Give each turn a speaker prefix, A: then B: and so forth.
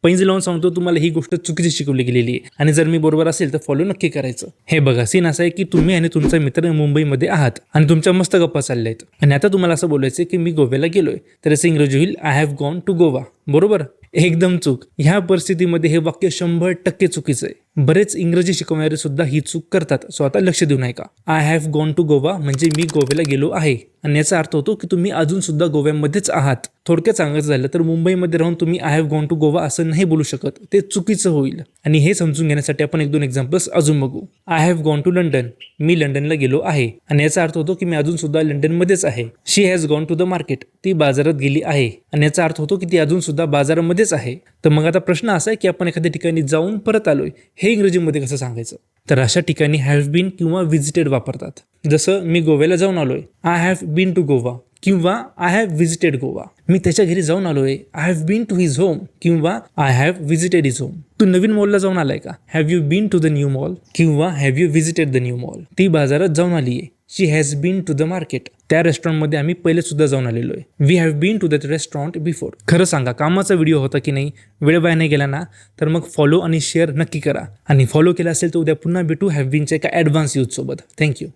A: पैंज लावून सांगतो तुम्हाला ही गोष्ट चुकीची शिकवली गेलेली आहे आणि जर मी बरोबर असेल तर फॉलो नक्की करायचं. हे बघा, सीन असा आहे की तुम्ही आणि तुमचा मित्र मुंबईमध्ये आहात आणि तुमच्या मस्त गप्पा चालल्या आहेत आणि आता तुम्हाला असं बोलायचं की मी गोव्याला गेलोय, तर याचं इंग्रजी होईल I have gone to Goa. बरोबर? एकदम चूक. ह्या परिस्थितीमध्ये हे वाक्य 100% चुकीचं आहे. बरेच इंग्रजी शिकवणारे सुद्धा ही चूक करतात, सो आता लक्ष देऊ नका. I have gone to Goa म्हणजे मी गोव्याला गेलो आहे आणि याचा अर्थ होतो की तुम्ही अजून सुद्धा गोव्यामध्येच आहात. थोडक्यात सांगायचं झालं तर मुंबईमध्ये राहून तुम्ही I have gone to Goa असं नाही बोलू शकत, ते चुकीचं होईल. आणि हे समजून घेण्यासाठी आपण 1-2 एक्झाम्पल्स अजून बघू. I have gone to London, मी लंडनला गेलो आहे आणि याचा अर्थ होतो की मी अजून सुद्धा लंडनमध्येच आहे. She has gone to the market, ती बाजारात गेली आहे आणि याचा अर्थ होतो की ती अजून सुद्धा बाजारामध्येच आहे. तर मग आता प्रश्न असा आहे की आपण एखाद्या ठिकाणी जाऊन परत आलोय, हे इंग्रजीमध्ये कसं सांगायचं? तर अशा ठिकाणी हॅव बीन किंवा व्हिजिटेड वापरतात. जसं मी गोव्याला जाऊन आलोय, I have been to Goa, किंवा आय हॅव व्हिजिटेड गोवा. मी त्याच्या घरी जाऊन आलोय, I have been to his home, किंवा I have visited his home. तू नवीन मॉलला जाऊन आलाय का? Have you been to the new mall, किंवा have you visited the new mall. ती बाजारात जाऊन आलीये, she has been to the market. त्या रेस्टॉरंटमध्ये आम्ही पहिले सुद्धा जाऊन आलेलो आहे, we have been to that restaurant before. खरं सांगा, कामाचा व्हिडिओ होता की नाही? वेळ वाया नाही गेला ना? तर मग फॉलो आणि शेअर नक्की करा. आणि फॉलो केला असेल तर उद्या पुन्हा भेटू हॅव बीनच्या एका ॲडव्हान्स यूजसोबत. थँक्यू.